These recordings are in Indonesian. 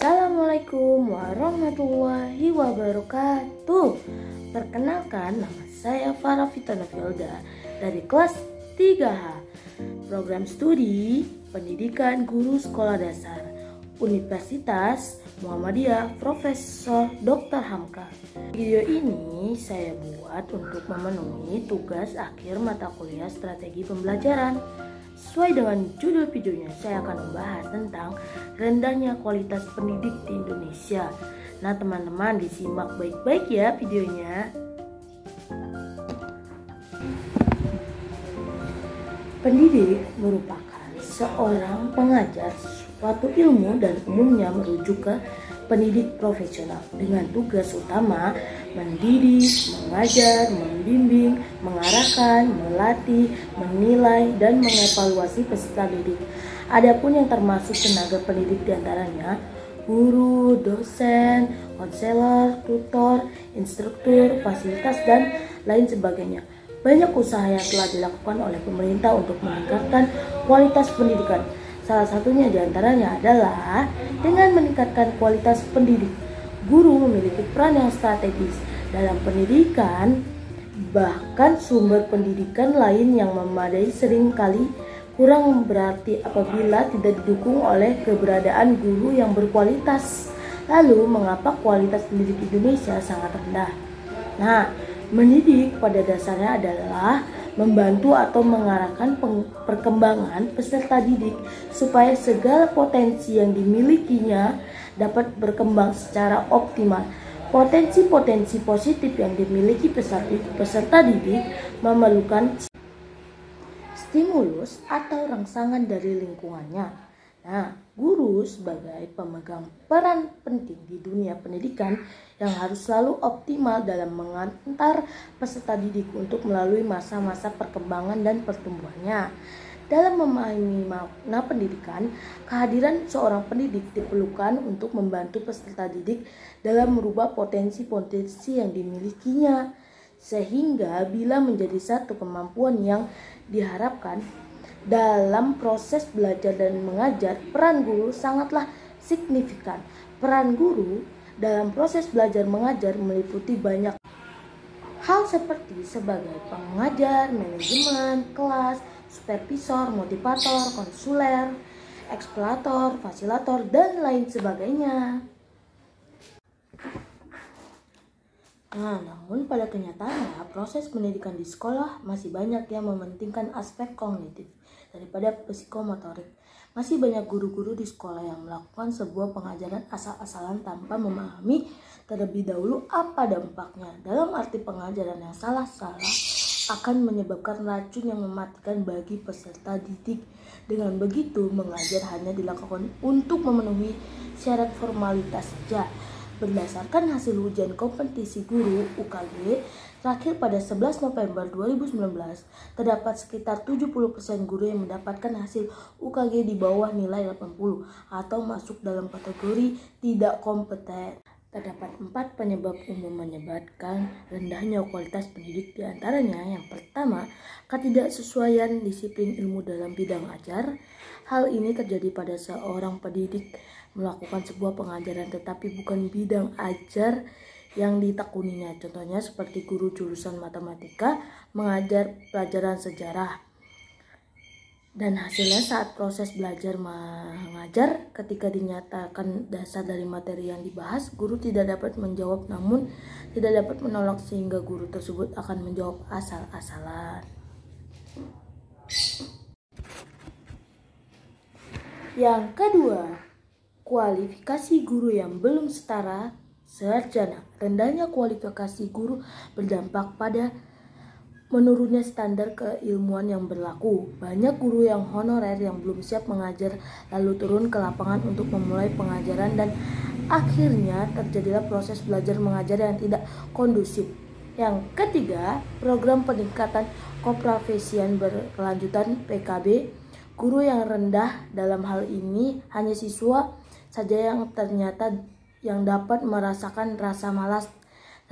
Assalamualaikum warahmatullahi wabarakatuh. Perkenalkan, nama saya Farah Fitana Filda dari kelas 3H, program studi Pendidikan Guru Sekolah Dasar Universitas Muhammadiyah Profesor Dr. Hamka. Video ini saya buat untuk memenuhi tugas akhir mata kuliah strategi pembelajaran. Sesuai dengan judul videonya, saya akan membahas tentang rendahnya kualitas pendidik di Indonesia. Nah teman-teman, disimak baik-baik ya videonya. Pendidik merupakan seorang pengajar suatu ilmu dan umumnya merujuk ke pendidik profesional dengan tugas utama mendidik, mengajar, membimbing, mengarahkan, melatih, menilai, dan mengevaluasi peserta didik. Adapun yang termasuk tenaga pendidik diantaranya guru, dosen, konselor, tutor, instruktur, fasilitas, dan lain sebagainya. Banyak usaha yang telah dilakukan oleh pemerintah untuk meningkatkan kualitas pendidikan. Salah satunya diantaranya adalah dengan meningkatkan kualitas pendidik. Guru memiliki peran yang strategis dalam pendidikan, bahkan sumber pendidikan lain yang memadai seringkali kurang berarti apabila tidak didukung oleh keberadaan guru yang berkualitas. Lalu, mengapa kualitas pendidik Indonesia sangat rendah? Nah, mendidik pada dasarnya adalah membantu atau mengarahkan perkembangan peserta didik supaya segala potensi yang dimilikinya dapat berkembang secara optimal. Potensi-potensi positif yang dimiliki peserta didik memerlukan stimulus atau rangsangan dari lingkungannya. Nah, guru sebagai pemegang peran penting di dunia pendidikan yang harus selalu optimal dalam mengantar peserta didik untuk melalui masa-masa perkembangan dan pertumbuhannya. Dalam memahami makna pendidikan, kehadiran seorang pendidik diperlukan untuk membantu peserta didik dalam merubah potensi-potensi yang dimilikinya, sehingga bila menjadi satu kemampuan yang diharapkan dalam proses belajar dan mengajar, peran guru sangatlah signifikan. Peran guru dalam proses belajar mengajar meliputi banyak hal seperti sebagai pengajar, manajemen kelas, supervisor, motivator, konselor, eksplorator, fasilitator, dan lain sebagainya. Nah, namun pada kenyataannya proses pendidikan di sekolah masih banyak yang mementingkan aspek kognitif daripada psikomotorik. Masih banyak guru-guru di sekolah yang melakukan sebuah pengajaran asal-asalan tanpa memahami terlebih dahulu apa dampaknya. Dalam arti pengajaran yang salah-salah akan menyebabkan racun yang mematikan bagi peserta didik. Dengan begitu, mengajar hanya dilakukan untuk memenuhi syarat formalitas saja. Berdasarkan hasil ujian kompetisi guru UKG terakhir pada 11 November 2019, terdapat sekitar 70% guru yang mendapatkan hasil UKG di bawah nilai 80 atau masuk dalam kategori tidak kompeten. Terdapat 4 penyebab umum menyebabkan rendahnya kualitas pendidik, diantaranya yang pertama, ketidaksesuaian disiplin ilmu dalam bidang ajar. Hal ini terjadi pada seorang pendidik melakukan sebuah pengajaran tetapi bukan bidang ajar yang ditekuninya. Contohnya seperti guru jurusan matematika mengajar pelajaran sejarah, dan hasilnya saat proses belajar mengajar ketika dinyatakan dasar dari materi yang dibahas, guru tidak dapat menjawab namun tidak dapat menolak sehingga guru tersebut akan menjawab asal-asalan. Yang kedua, kualifikasi guru yang belum setara sarjana. Rendahnya kualifikasi guru berdampak pada menurunnya standar keilmuan yang berlaku. Banyak guru yang honorer yang belum siap mengajar lalu turun ke lapangan untuk memulai pengajaran dan akhirnya terjadilah proses belajar mengajar yang tidak kondusif. Yang ketiga, program peningkatan keprofesian berkelanjutan PKB. Guru yang rendah dalam hal ini hanya siswa saja yang ternyata yang dapat merasakan rasa malas.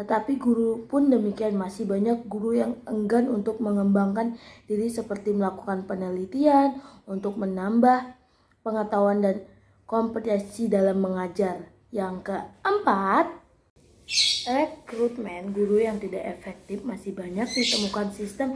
Tetapi guru pun demikian, masih banyak guru yang enggan untuk mengembangkan diri seperti melakukan penelitian untuk menambah pengetahuan dan kompetensi dalam mengajar. Yang keempat, rekrutmen guru yang tidak efektif. Masih banyak ditemukan sistem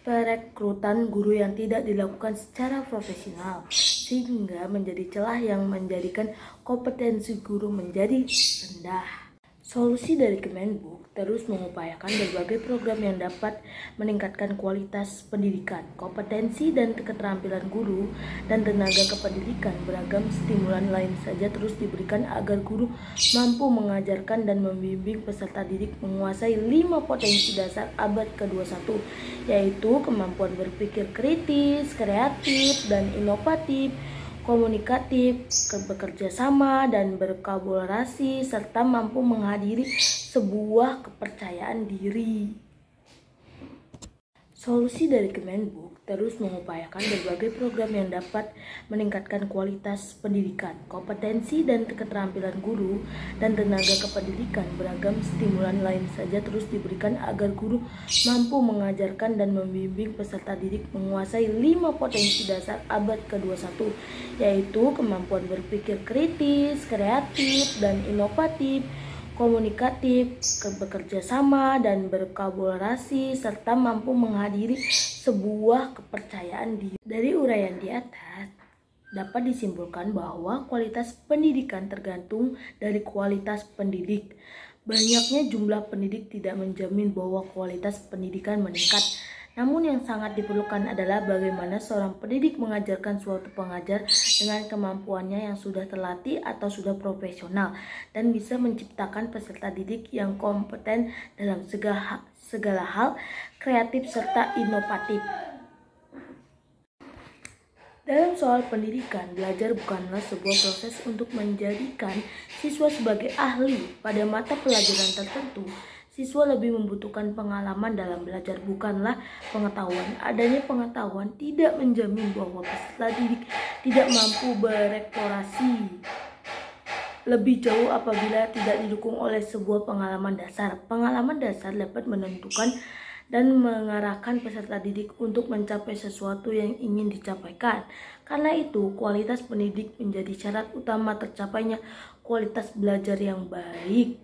perekrutan guru yang tidak dilakukan secara profesional, sehingga menjadi celah yang menjadikan kompetensi guru menjadi rendah. Solusi dari Kemendikbud terus mengupayakan berbagai program yang dapat meningkatkan kualitas pendidikan, kompetensi dan keterampilan guru, dan tenaga kependidikan. Beragam stimulan lain saja terus diberikan agar guru mampu mengajarkan dan membimbing peserta didik menguasai 5 potensi dasar abad ke-21, yaitu kemampuan berpikir kritis, kreatif, dan inovatif, komunikatif, bekerja sama dan berkolaborasi, serta mampu menghadiri sebuah kepercayaan diri. Solusi dari Kemendikbud terus mengupayakan berbagai program yang dapat meningkatkan kualitas pendidikan, kompetensi dan keterampilan guru, dan tenaga kependidikan. Beragam stimulan lain saja terus diberikan agar guru mampu mengajarkan dan membimbing peserta didik menguasai 5 potensi dasar abad ke-21, yaitu kemampuan berpikir kritis, kreatif, dan inovatif, komunikatif, bekerja sama dan berkolaborasi, serta mampu menghadiri sebuah kepercayaan diri. Dari uraian di atas, dapat disimpulkan bahwa kualitas pendidikan tergantung dari kualitas pendidik. Banyaknya jumlah pendidik tidak menjamin bahwa kualitas pendidikan meningkat. Namun yang sangat diperlukan adalah bagaimana seorang pendidik mengajarkan suatu pengajar dengan kemampuannya yang sudah terlatih atau sudah profesional, dan bisa menciptakan peserta didik yang kompeten dalam segala hal, kreatif serta inovatif. Dalam soal pendidikan, belajar bukanlah sebuah proses untuk menjadikan siswa sebagai ahli pada mata pelajaran tertentu. Siswa lebih membutuhkan pengalaman dalam belajar, bukanlah pengetahuan. Adanya pengetahuan tidak menjamin bahwa peserta didik tidak mampu bereksplorasi lebih jauh apabila tidak didukung oleh sebuah pengalaman dasar. Pengalaman dasar dapat menentukan dan mengarahkan peserta didik untuk mencapai sesuatu yang ingin dicapaikan. Karena itu, kualitas pendidik menjadi syarat utama tercapainya kualitas belajar yang baik.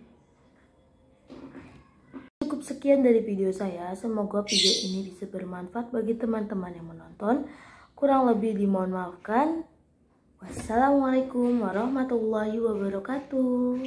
Cukup sekian dari video saya, semoga video ini bisa bermanfaat bagi teman-teman yang menonton. Kurang lebih dimohon maafkan. Wassalamualaikum warahmatullahi wabarakatuh.